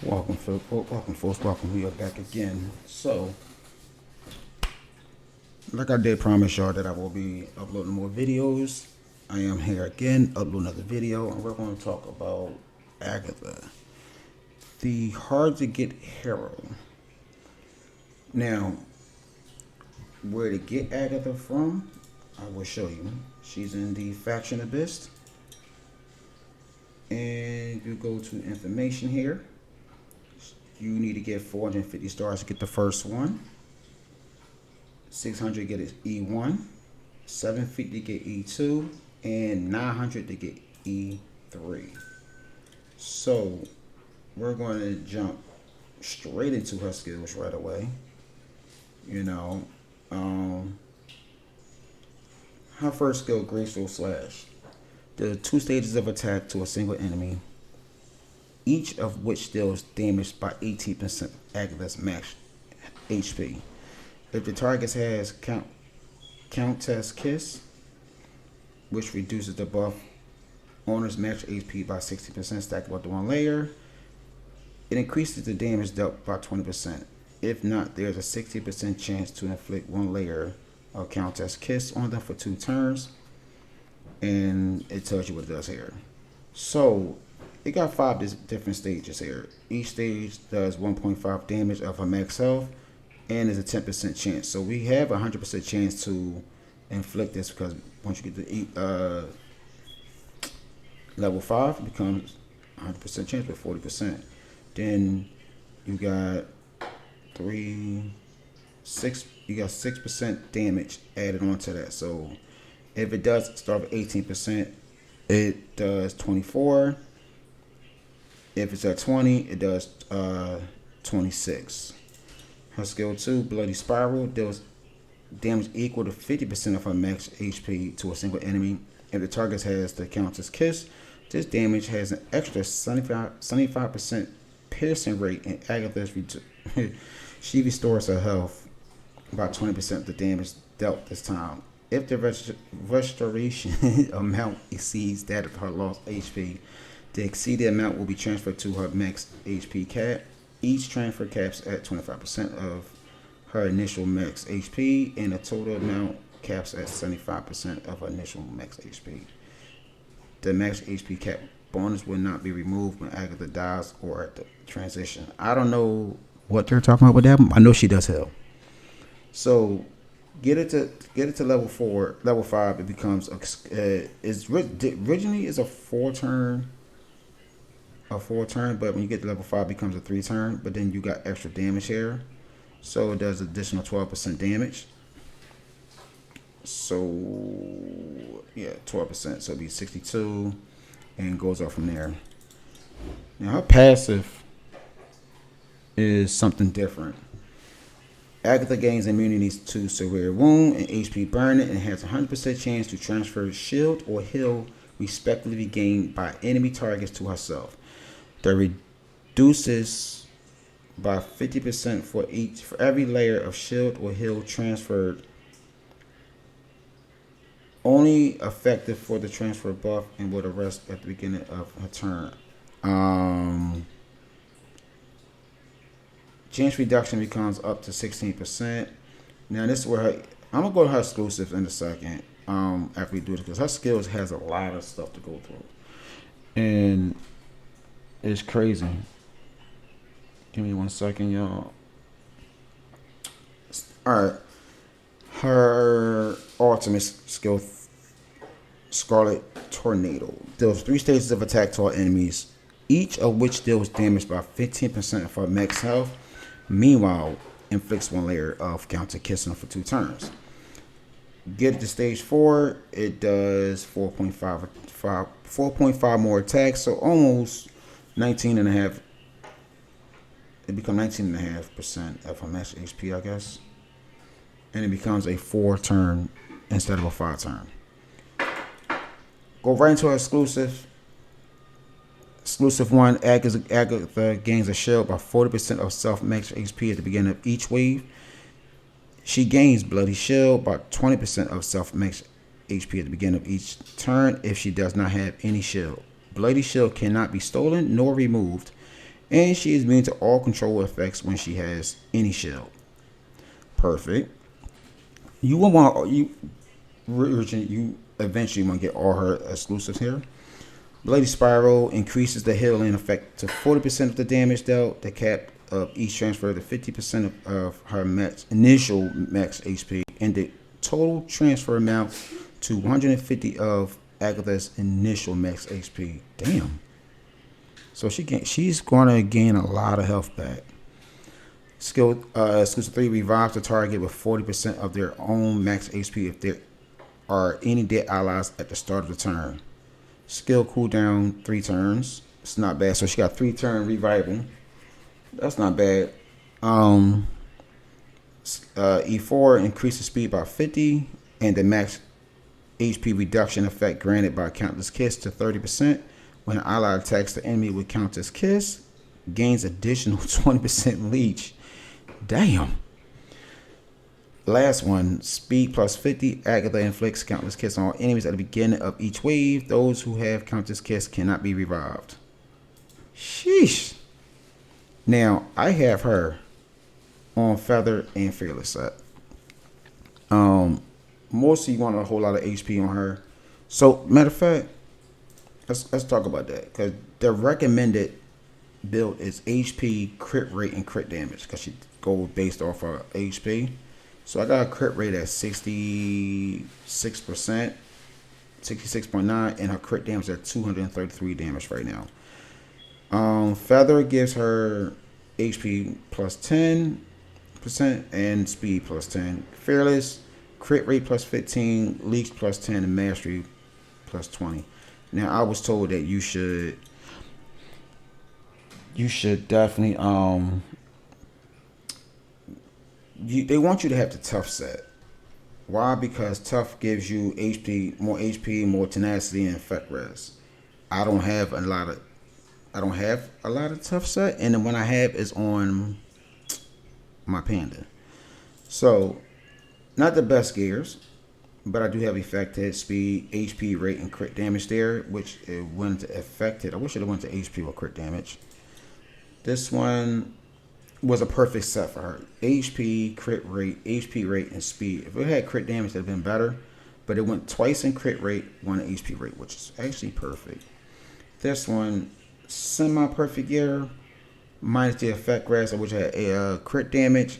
Welcome, folks. Welcome. We are back again. So, like I did promise y'all that I will be uploading more videos. I am here again, uploading another video, and we're going to talk about Agatha, the hard to get hero. Now, where to get Agatha from, I will show you. She's in the faction abyss, and you go to information here. You need to get 450 stars to get the first one. 600 to get E1, 750 to get E2, and 900 to get E3. So we're going to jump straight into her skills right away. You know, her first skill, Graceful Slash. There are 2 stages of attack to a single enemy, each of which deals damage by 18% Agatha's max HP. If the target has Countess Kiss, which reduces the buff owner's max HP by 60% stackable to 1 layer, it increases the damage dealt by 20%. If not, there's a 60% chance to inflict 1 layer of Countess Kiss on them for 2 turns. And it tells you what it does here. So, it got 5 different stages here. Each stage does 1.5 damage of her max health, and is a 10% chance. So we have a 100% chance to inflict this, because once you get to level 5, it becomes 100% chance with 40%. Then you got 6% damage added onto that. So if it does start with 18%, it does 24. If it's at 20, it does 26. Her skill 2, Bloody Spiral, deals damage equal to 50% of her max HP to a single enemy. If the target has the Countess Kiss, this damage has an extra 75% piercing rate, and Agatha's she restores her health by 20% of the damage dealt this time. If the restoration amount exceeds that of her lost HP, the exceeded amount will be transferred to her max HP cap. Each transfer caps at 25% of her initial max HP, and the total amount caps at 75% of her initial max HP. The max HP cap bonus will not be removed when Agatha dies or at the transition. I don't know what they're talking about with that. I know she does hell. So get it to level 4, level 5. It becomes originally is a 4-turn. But when you get to level 5, it becomes a 3-turn. But then you got extra damage here, so it does additional 12% damage. So yeah, 12%. So it'll be 62, and goes up from there. Now her passive is something different. Agatha gains immunity to severe wound and HP burning, and has a 100% chance to transfer shield or heal, respectively, gained by enemy targets to herself. That reduces by 50% for every layer of shield or heal transferred. Only effective for the transfer buff, and will rest at the beginning of her turn. Chance reduction becomes up to 16%. Now this is where I'm gonna go to her exclusives in a second. After we do this, because her skills has a lot of stuff to go through, and it's crazy. Give me 1 second, y'all. Alright. Her ultimate skill, Scarlet Tornado, deals 3 stages of attack to all enemies, each of which deals damage by 15% of her max health. Meanwhile, inflicts 1 layer of counter kissing for 2 turns. Get to stage 4, it does 4.5 more attacks, so almost 19.5. It becomes 19.5% of her max HP, I guess, and it becomes a 4-turn instead of a 5-turn. Go right into her exclusive. Exclusive 1, Agatha gains a shield by 40% of self max HP at the beginning of each wave. She gains Bloody Shield by 20% of self max HP at the beginning of each turn if she does not have any shield. Bloody Shield cannot be stolen nor removed, And she is immune to all control effects when she has any shield. Perfect. You will want you eventually want to get all her exclusives here. Bloody Spiral increases the healing effect to 40% of the damage dealt. The cap of each transfer to 50% of her initial max HP, and the total transfer amount to 150 of Agatha's initial max HP. Damn. So she's going to gain a lot of health back. Skill exclusive 3 revives the target with 40% of their own max HP if there are any dead allies at the start of the turn. Skill cooldown 3 turns. It's not bad. So she got 3-turn revival. That's not bad. E4 increases speed by 50, and the max HP reduction effect granted by Countless Kiss to 30%. When an ally attacks the enemy with Countless Kiss, gains additional 20% leech. Damn. Last one, speed plus 50. Agatha inflicts Countless Kiss on all enemies at the beginning of each wave. Those who have Countless Kiss cannot be revived. Sheesh. Now, I have her on Feather and Fearless set. Mostly want a whole lot of HP on her. So, matter of fact, let's talk about that. Because the recommended build is HP, crit rate, and crit damage. Because she goes based off her HP. So I got a crit rate at 66%, 66.9, and her crit damage at 233 damage right now. Feather gives her HP plus 10% and speed plus 10. Fearless, crit rate plus 15, leech plus 10, and mastery plus 20. Now I was told that you should definitely they want you to have the tough set. Why? Because tough gives you HP, more tenacity, and effect res. I don't have a lot of tough set, and then when I have is on my Panda. So, not the best gears, but I do have effected speed, HP rate, and crit damage there, which it went to affected. I wish it went to HP or crit damage. This one was a perfect set for her. HP, crit rate, HP rate, and speed. If it had crit damage, it would have been better. But it went twice in crit rate, 1 in HP rate, which is actually perfect. This one, semi-perfect gear, minus the effect res, which had a crit damage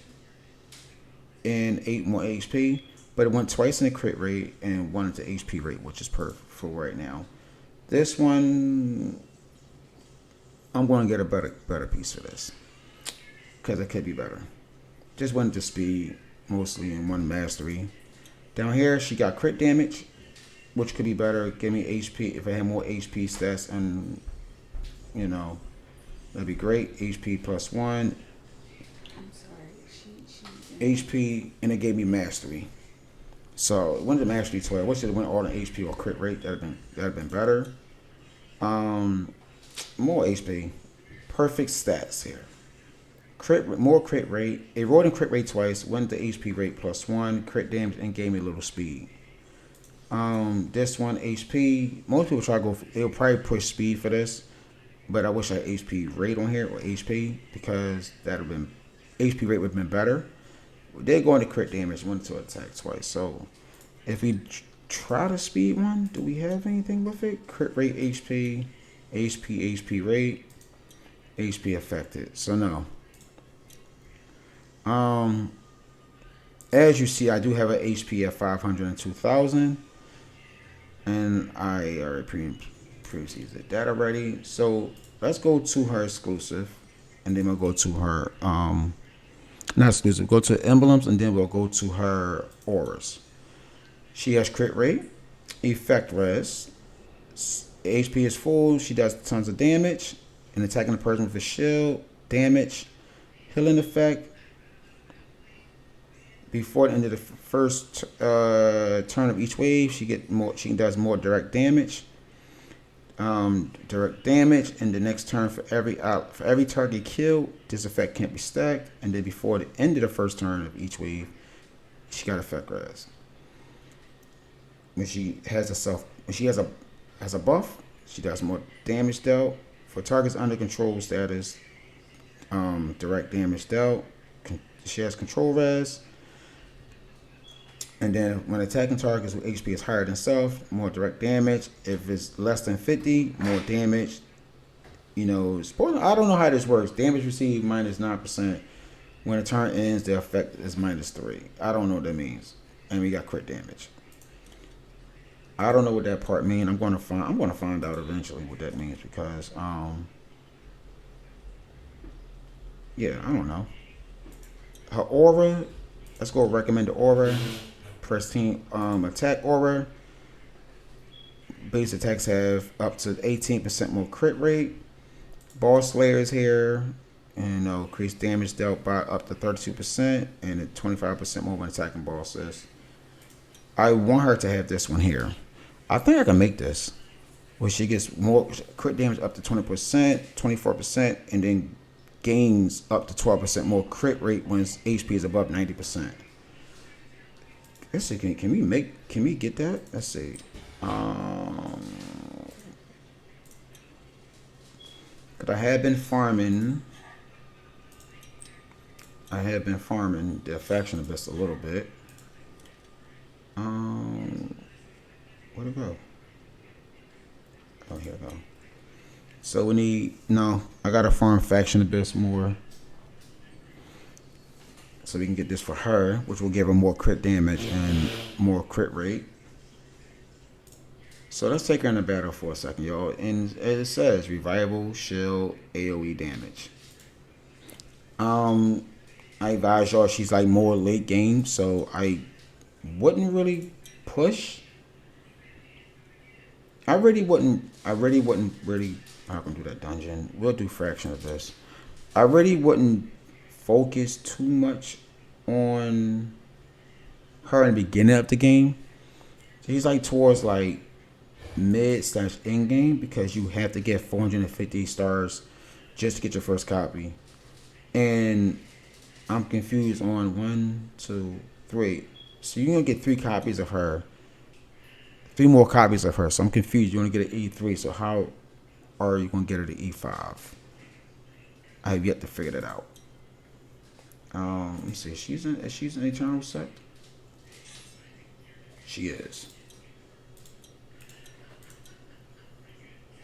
and 8 more HP. But it went twice in the crit rate and 1 into HP rate, which is perfect for right now. This one, I'm going to get a better piece for this. Because it could be better. Just went to speed, mostly, in 1 mastery. Down here, she got crit damage, which could be better. Give me HP. If I had more HP stats, and that'd be great. HP plus 1. I'm sorry. HP, and it gave me mastery. So it went to mastery 12. What should have went all in HP or crit rate? That'd have been better. More HP. Perfect stats here. More crit rate. It rolled in crit rate twice. Went to HP rate plus 1. Crit damage and gave me a little speed. This one HP. Most people try to go. They'll probably push speed for this, but I wish I had HP rate on here or HP because that would have been HP rate would have been better. They're going to crit damage. Went to attack twice. So if we try to speed one, do we have anything with it? Crit rate HP, HP rate, HP affected. So no. As you see, I do have an HP at 502,000, and I already previously did that already. So let's go to her exclusive, and then we'll go to her not exclusive. Go to emblems, and then we'll go to her auras. She has crit rate, effect res, HP is full. She does tons of damage, and attacking the person with a shield, damage, healing effect. Before the end of the first turn of each wave, she does more direct damage. Direct damage, and the next turn for every target killed, this effect can't be stacked. And then before the end of the first turn of each wave, she got effect res. When she has a buff, she does more damage dealt. For targets under control status, Direct damage dealt. She has control res. And then when attacking targets with HP is higher than self, more direct damage. If it's less than 50, more damage. You know, I don't know how this works. Damage received minus 9%. When the turn ends, the effect is minus 3. I don't know what that means. And we got crit damage. I don't know what that part means. I'm gonna find out eventually what that means because yeah, I don't know. Her aura, let's go recommend the aura. Pristine attack aura. Base attacks have up to 18% more crit rate. Ball Slayer's here. And increase damage dealt by up to 32% and 25% more when attacking ball says. I want her to have this one here. I think I can make this. Where she gets more crit damage up to 20%, 24%, and then gains up to 12% more crit rate when its HP is above 90%. Let's see, can we get that? Let's see. Cause I have been farming the faction of this a little bit. Where'd it go? Oh, here we go. So we need, I gotta farm faction abyss more. So we can get this for her, which will give her more crit damage and more crit rate. So let's take her in the battle for a second, y'all. And it says revival, shield, AoE damage. I advise y'all she's like more late game, so I wouldn't really push. I really wouldn't really. I'm not gonna do that dungeon. We'll do fraction of this. I really wouldn't focus too much on her in the beginning of the game. She's like towards like mid/end game because you have to get 450 stars just to get your first copy. And I'm confused on 1, 2, 3. So you're gonna get 3 copies of her. 3 more copies of her. So I'm confused. You want to get an E3. So how are you gonna get her to E5? I have yet to figure that out. Let me see. She's an Eternal Sect. She is.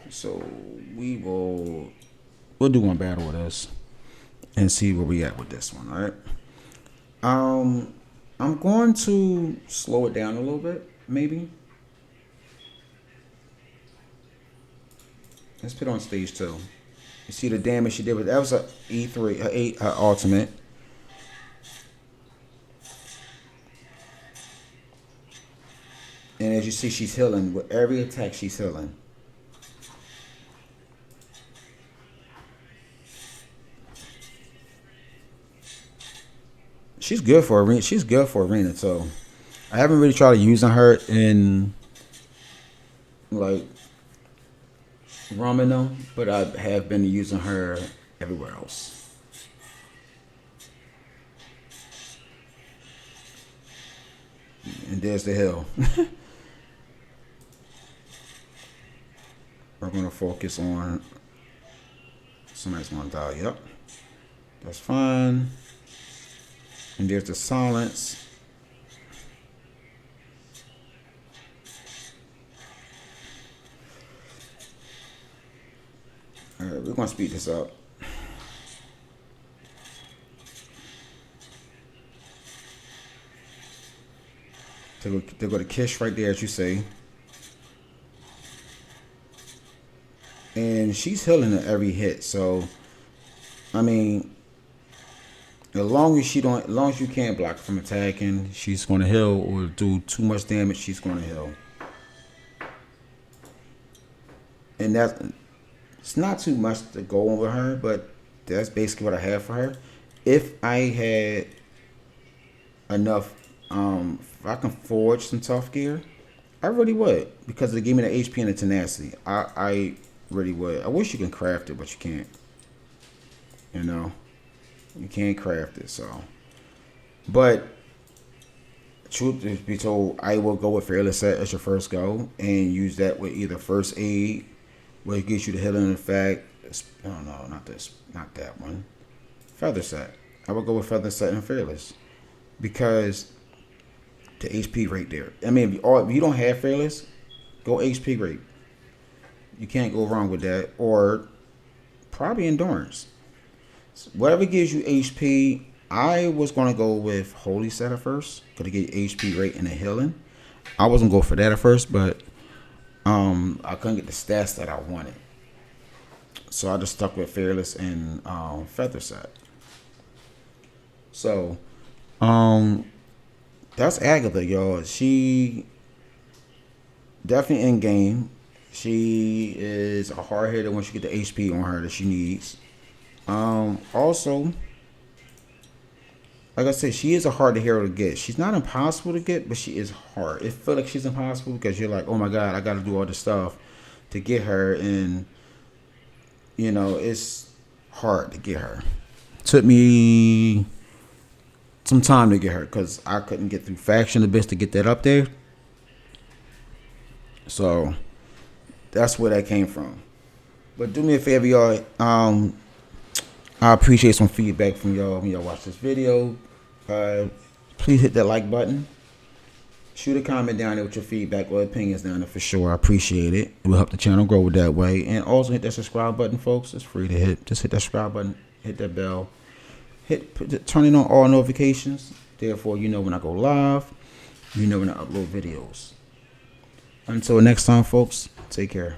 So we'll do one battle with us and see where we at with this one. All right. I'm going to slow it down a little bit, maybe. Let's put on stage 2. You see the damage she did with that was a E3, her ultimate. And as you see, she's healing with every attack. She's healing. She's good for arena. She's good for arena. So I haven't really tried using her in like Ramino, but I have been using her everywhere else. And there's the hill. We're gonna focus on somebody's gonna die. Yep, that's fine. And there's the silence. All right, we're gonna speed this up. They go to Kish right there, as you say. And she's healing at every hit, so I mean, as long as you can't block from attacking, she's gonna heal, or do too much damage, she's gonna heal. And it's not too much to go over her, but that's basically what I have for her. If I had enough, if I can forge some tough gear, I really would, because it gave me the HP and the tenacity. I really would. I wish you can craft it, but you can't. You can't craft it, so. But truth to be told, I will go with Fearless Set as your first go and use that with either first aid, where it gives you the healing effect. Oh no, not this, not that one. Feather Set. I would go with Feather Set and Fearless because the HP rate there. I mean, if you don't have Fearless, go HP rate. You can't go wrong with that. Or probably Endurance. Whatever gives you HP. I was gonna go with Holy Set at first because it get HP rate and the healing. I wasn't go for that at first, but I couldn't get the stats that I wanted, so I just stuck with Fearless and Feather Set. So that's Agatha, y'all. She definitely in game. She is a hard hitter once you get the HP on her that she needs. Also, like I said, she is a hard hero to get. She's not impossible to get, but she is hard. It feels like she's impossible because you're like, oh my god, I got to do all this stuff to get her, and it's hard to get her. Took me some time to get her because I couldn't get through faction abyss to get that up there. So that's where that came from. But do me a favor, y'all. I appreciate some feedback from y'all when y'all watch this video. Please hit that like button. Shoot a comment down there with your feedback or opinions down there for sure. I appreciate it. It will help the channel grow that way. And also hit that subscribe button, folks. It's free to hit. Just hit that subscribe button. Hit that bell. Turn it on all notifications. Therefore, you know when I go live. You know when I upload videos. Until next time, folks. Take care.